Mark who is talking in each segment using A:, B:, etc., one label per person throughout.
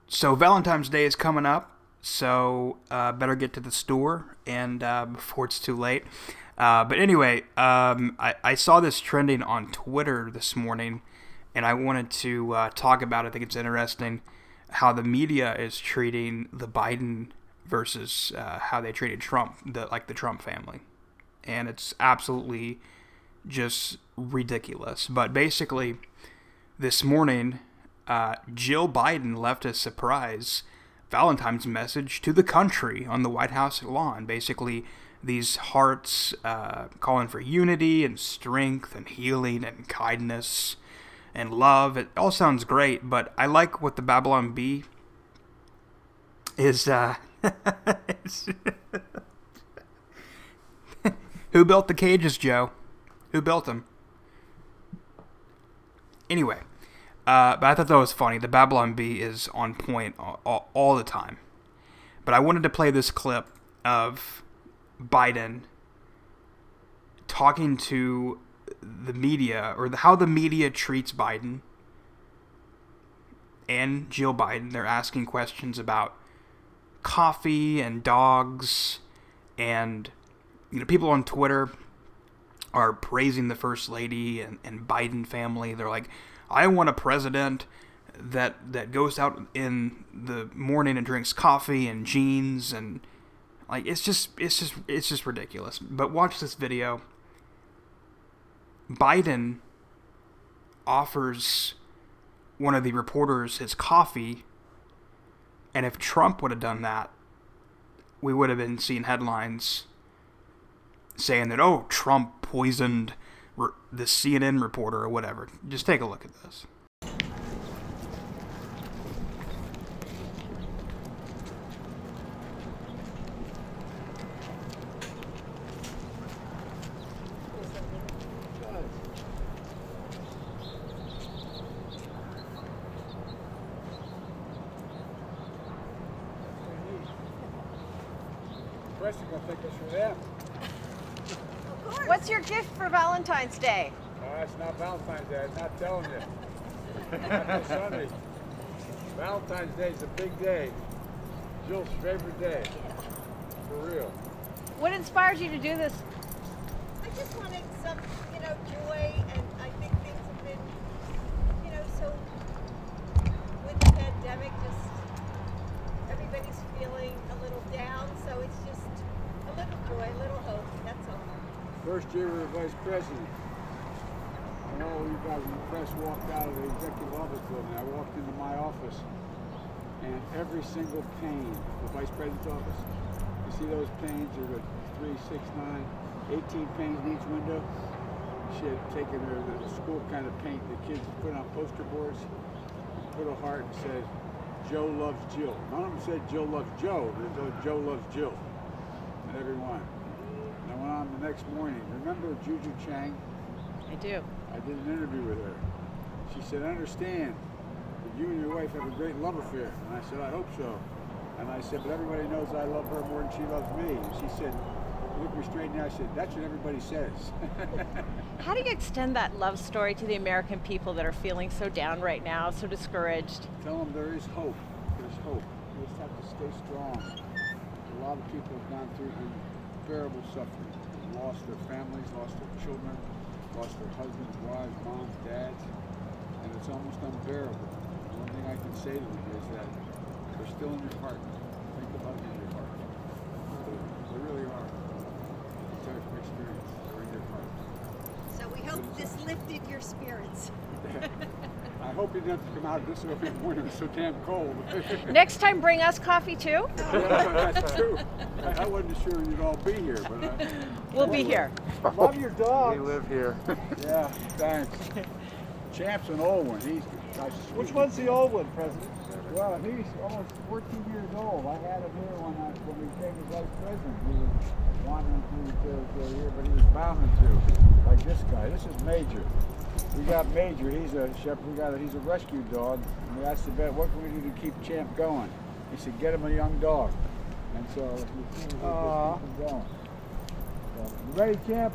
A: So Valentine's Day is coming up, so better get to the store and before it's too late. But anyway, I saw this trending on Twitter this morning, and I wanted to talk about it. I think it's interesting how the media is treating the Biden versus how they treated Trump, the Trump family, and it's absolutely just ridiculous. But basically, this morning, Jill Biden left a surprise Valentine's message to the country on the White House lawn. Basically, these hearts calling for unity and strength and healing and kindness and love. It all sounds great, but I like what the Babylon Bee is. Who built the cages, Joe? Who built them? Anyway. But I thought that was funny. The Babylon Bee is on point all the time. But I wanted to play this clip of Biden talking to the media, or how the media treats Biden and Jill Biden. They're asking questions about coffee and dogs, and people on Twitter are praising the First Lady and Biden family. They're like, I want a president that goes out in the morning and drinks coffee and jeans, and like it's just ridiculous. But watch this video. Biden offers one of the reporters his coffee, and if Trump would have done that, we would have been seeing headlines saying that, oh, Trump poisoned the CNN reporter or whatever. Just take a look at this.
B: What's your gift for Valentine's Day?
C: It's not Valentine's Day. I'm not telling you. Not till Sunday. Valentine's Day is a big day. Jill's favorite day. For real.
B: What inspired you to do this?
D: I just wanted some, joy, and I think things have been, so with the pandemic, just everybody's feeling a little down, so it's just a little joy, a little hope, that's all.
C: First year of the vice president. I know you guys in the press walked out of the executive office building. I walked into my office, and every single pane, the vice president's office, you see those panes, there were 3, 6, 9, 18 panes in each window. She had taken the school kind of paint the kids put on poster boards, put a heart and said, Joe loves Jill. None of them said Joe loves Joe, they said Joe loves Jill. And every one. And I went on the next morning. Remember Juju Chang?
B: I do.
C: I did an interview with her. She said, I understand that you and your wife have a great love affair. And I said, I hope so. And I said, but everybody knows I love her more than she loves me. And she said, look me straight in the eye. I said, that's what everybody says.
B: How do you extend that love story to the American people that are feeling so down right now, so discouraged?
C: Tell them there is hope. There's hope. You just have to stay strong. A lot of people have gone through unbearable suffering. They've lost their families, lost their children, lost their husbands, wives, moms, dads, and it's almost unbearable. The one thing I can say to them is that they're still in your heart. Think about them in your heart. They really are. It's our experience. They're in your heart.
D: So we hope this lifted your spirits.
C: I hope you didn't have to come out this early in the morning. It's so damn cold.
B: Next time, bring us coffee too.
C: Yeah, that's true. I wasn't sure you'd all be here, but
B: We'll be here.
C: love your dog.
E: We live here.
C: Yeah, thanks. Champ's an old one.
E: Which one's the old one, President?
C: Well, he's almost 14 years old. I had him here when we became the vice president. He was wandering through the territory here, but he was bounding through, like this guy. This is Major. We got Major. He's a shepherd. He's a rescue dog. And we asked the vet, what can we do to keep Champ going? He said, get him a young dog. And so we keep him going. So, you ready, Champ?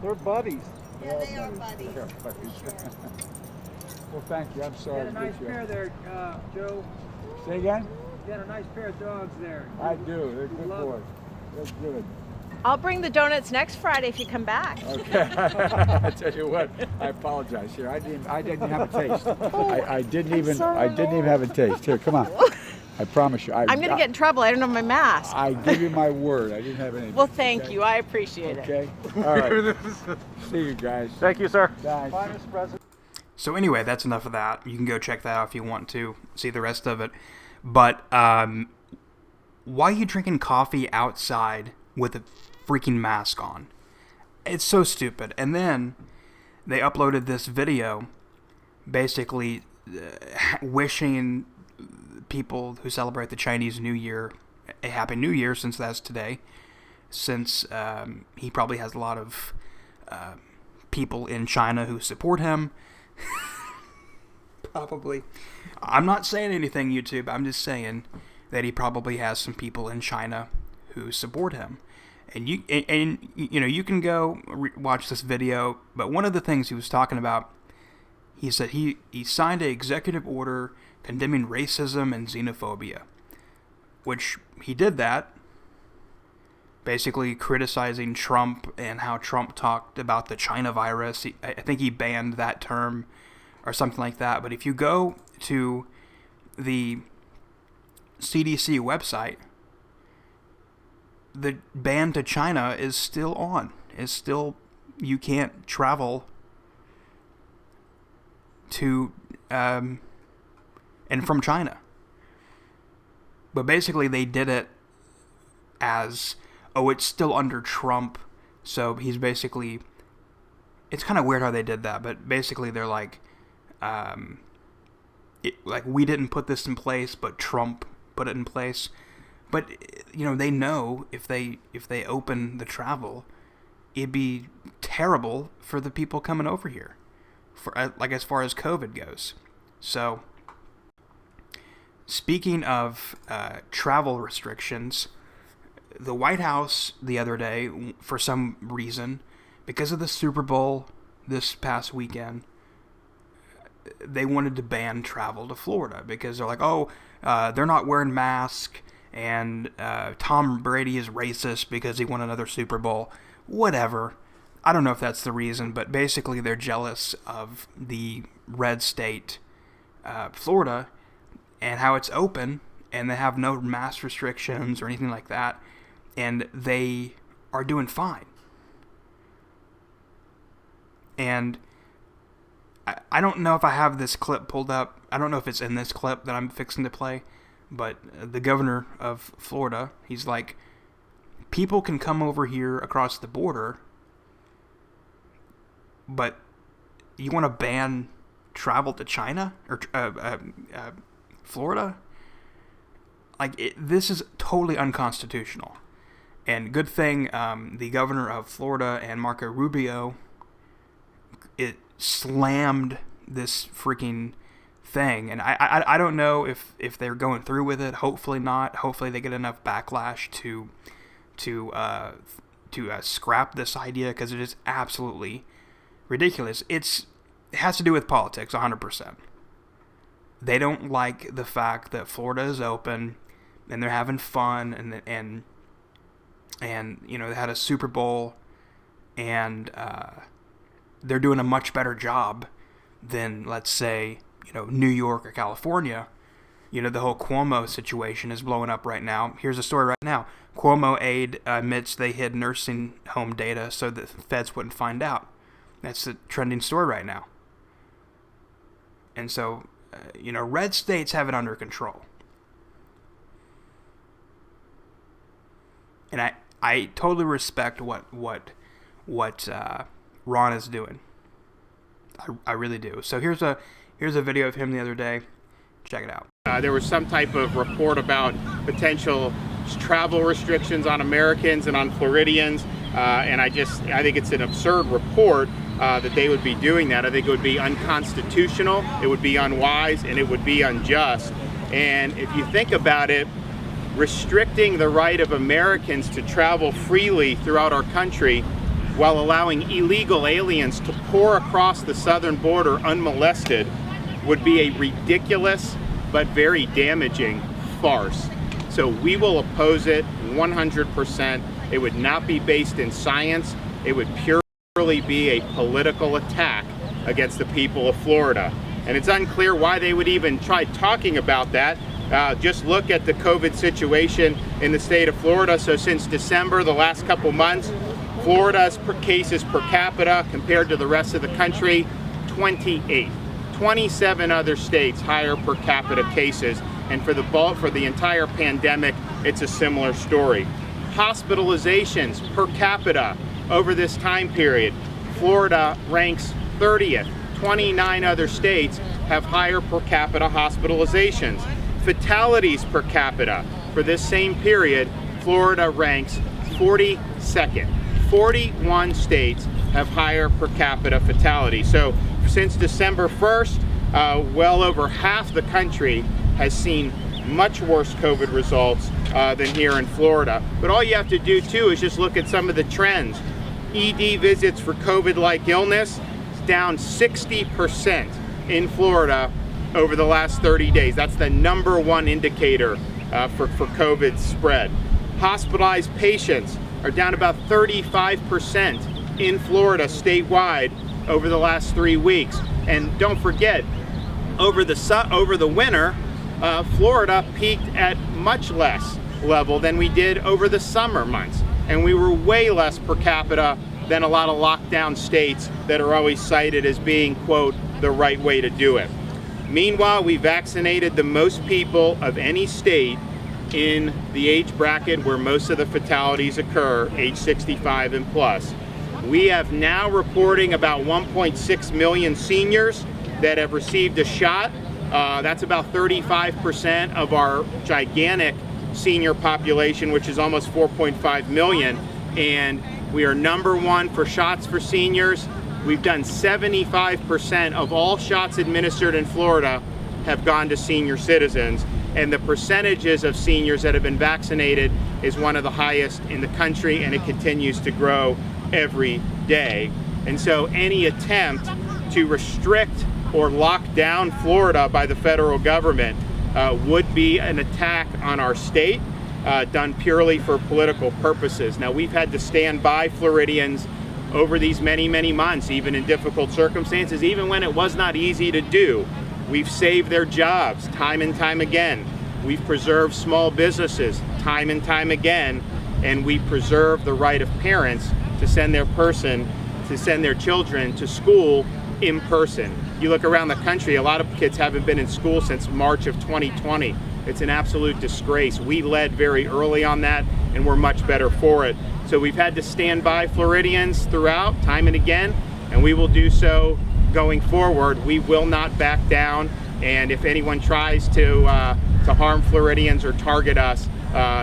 E: They're buddies.
D: Yeah, they are buddies.
C: Yeah, buddies.
D: For sure.
C: Well, thank you. I'm sorry.
E: You got a nice pair there, Joe.
C: Say again?
E: You got a nice pair of dogs there.
C: I do. They're good
E: Love
C: boys. They're good.
B: I'll bring the donuts next Friday if you come back.
C: Okay. I tell you what, I apologize. Here, I didn't have a taste. I didn't even have a taste. Here, come on. I promise you.
B: I'm going to get in trouble. I don't have my mask.
C: I give you my word. I didn't have anything.
B: Well, thank you. I appreciate it.
C: Okay. All right. See you guys.
E: Thank you, sir.
C: Bye.
E: Bye, Mr. President.
A: So anyway, that's enough of that. You can go check that out if you want to see the rest of it. But why are you drinking coffee outside with a freaking mask on? It's so stupid. And then they uploaded this video basically wishing people who celebrate the Chinese New Year a Happy New Year, since that's today, since he probably has a lot of people in China who support him. Probably. I'm not saying anything, YouTube. I'm just saying that he probably has some people in China who support him. And you know, you can go watch this video, but one of the things he was talking about, he said he signed an executive order condemning racism and xenophobia, which he did that basically criticizing Trump and how Trump talked about the China virus. I think he banned that term or something like that. But if you go to the CDC website, the ban to China is still on. It's still, you can't travel to and from China. But basically they did it as, oh, it's still under Trump, so he's basically, it's kind of weird how they did that, but basically they're like, like, we didn't put this in place, but Trump put it in place. But, you know, they know if they open the travel, it'd be terrible for the people coming over here, for like as far as COVID goes. So, speaking of travel restrictions, the White House the other day, for some reason, because of the Super Bowl this past weekend, they wanted to ban travel to Florida because they're like, oh, they're not wearing masks, and Tom Brady is racist because he won another Super Bowl. Whatever. I don't know if that's the reason, but basically they're jealous of the red state, Florida, and how it's open, and they have no mask restrictions or anything like that, and they are doing fine. And I don't know if I have this clip pulled up. I don't know if it's in this clip that I'm fixing to play, but the governor of Florida, he's like, people can come over here across the border, but you want to ban travel to China or Florida? Like, this is totally unconstitutional. And good thing the governor of Florida and Marco Rubio, it slammed this freaking thing. And I don't know if they're going through with it. Hopefully not. Hopefully they get enough backlash to scrap this idea, because it is absolutely ridiculous. It has to do with politics 100%. They don't like the fact that Florida is open and they're having fun, and you know, they had a Super Bowl, and they're doing a much better job than, let's say, you know, New York or California. You know, the whole Cuomo situation is blowing up right now. Here's a story right now. Cuomo aide admits they hid nursing home data so that the feds wouldn't find out. That's the trending story right now. And so, you know, red states have it under control. And I totally respect what Ron is doing. I really do. So here's a video of him the other day. Check it out.
F: There was some type of report about potential travel restrictions on Americans and on Floridians, and I think it's an absurd report that they would be doing that. I think it would be unconstitutional, it would be unwise, and it would be unjust. And if you think about it, restricting the right of Americans to travel freely throughout our country while allowing illegal aliens to pour across the southern border unmolested would be a ridiculous but very damaging farce. So we will oppose it 100%. It would not be based in science. It would purely be a political attack against the people of Florida. And it's unclear why they would even try talking about that. Just look at the COVID situation in the state of Florida. So since December, the last couple months, Florida's cases per capita compared to the rest of the country, 28. 27 other states higher per capita cases, and for the entire pandemic, it's a similar story. Hospitalizations per capita over this time period, Florida ranks 30th. 29 other states have higher per capita hospitalizations. Fatalities per capita for this same period, Florida ranks 42nd. 41 states have higher per capita fatalities. So since December 1st, well over half the country has seen much worse COVID results than here in Florida. But all you have to do too is just look at some of the trends. ED visits for COVID-like illness is down 60% in Florida over the last 30 days. That's the number one indicator for COVID spread. Hospitalized patients are down about 35% in Florida statewide over the last 3 weeks. And don't forget, over the winter, Florida peaked at much less level than we did over the summer months. And we were way less per capita than a lot of lockdown states that are always cited as being, quote, the right way to do it. Meanwhile, we vaccinated the most people of any state in the age bracket where most of the fatalities occur, age 65 and plus. We have now reporting about 1.6 million seniors that have received a shot. That's about 35% of our gigantic senior population, which is almost 4.5 million. And we are number one for shots for seniors. We've done 75% of all shots administered in Florida have gone to senior citizens. And the percentages of seniors that have been vaccinated is one of the highest in the country, and it continues to grow every day. And so any attempt to restrict or lock down Florida by the federal government would be an attack on our state, done purely for political purposes. Now, we've had to stand by Floridians over these many, many months, even in difficult circumstances, even when it was not easy to do. We've saved their jobs time and time again. We've preserved small businesses time and time again, and we preserve the right of parents to send their children to school in person. You look around the country, a lot of kids haven't been in school since March of 2020. It's an absolute disgrace. We led very early on that, and we're much better for it. So we've had to stand by Floridians throughout, time and again, and we will do so going forward. We will not back down, and if anyone tries to harm Floridians or target us,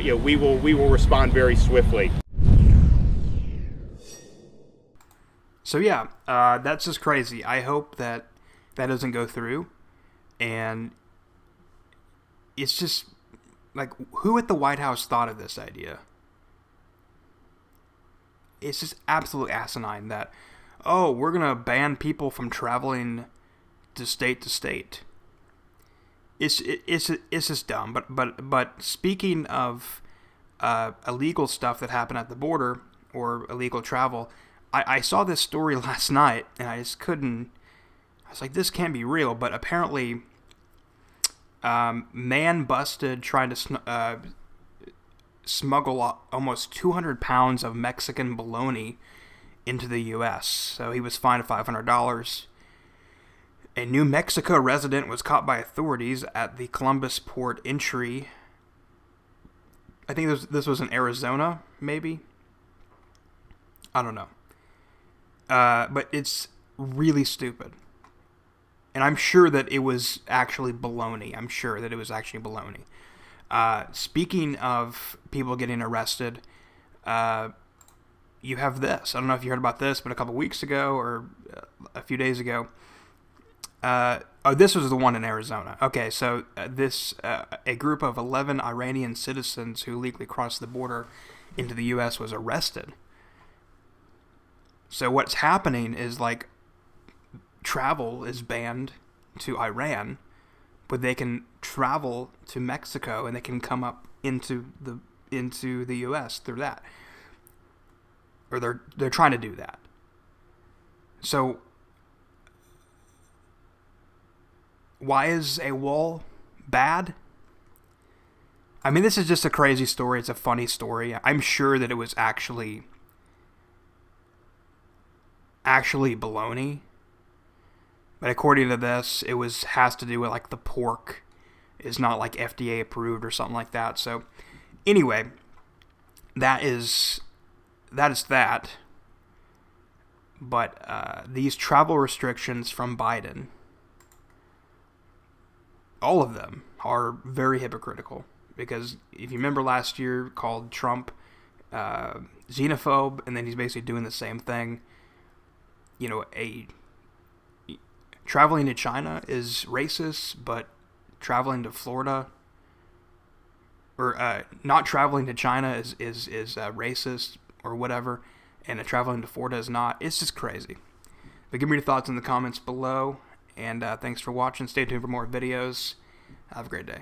F: we will respond very swiftly.
A: So yeah, that's just crazy. I hope that doesn't go through, and it's just like, who at the White House thought of this idea? It's just absolutely asinine that, oh, we're gonna ban people from traveling to state. It's just dumb. But speaking of illegal stuff that happened at the border or illegal travel, I saw this story last night and I just couldn't. I was like, this can't be real. But apparently, man busted trying to smuggle almost 200 pounds of Mexican bologna into the U.S. So he was fined $500. A New Mexico resident was caught by authorities at the Columbus port entry. I think this was in Arizona, maybe? I don't know. But it's really stupid. And I'm sure that it was actually bologna. Speaking of people getting arrested, you have this. I don't know if you heard about this, but a couple weeks ago or a few days ago, this was the one in Arizona. Okay, so a group of 11 Iranian citizens who illegally crossed the border into the U.S. was arrested. So what's happening is, like, travel is banned to Iran, but they can travel to Mexico and they can come up into the U.S. through that, or they're trying to do that. So why is a wall bad? I mean, this is just a crazy story. It's a funny story. I'm sure that it was actually baloney. But according to this, it has to do with like the pork is not like FDA approved or something like that. So anyway, that is that. But these travel restrictions from Biden, all of them are very hypocritical. Because if you remember last year, called Trump xenophobe, and then he's basically doing the same thing. You know, traveling to China is racist, but traveling to Florida, or not traveling to China is racist or whatever, and traveling to Florida is not. It's just crazy. But give me your thoughts in the comments below, and thanks for watching. Stay tuned for more videos. Have a great day.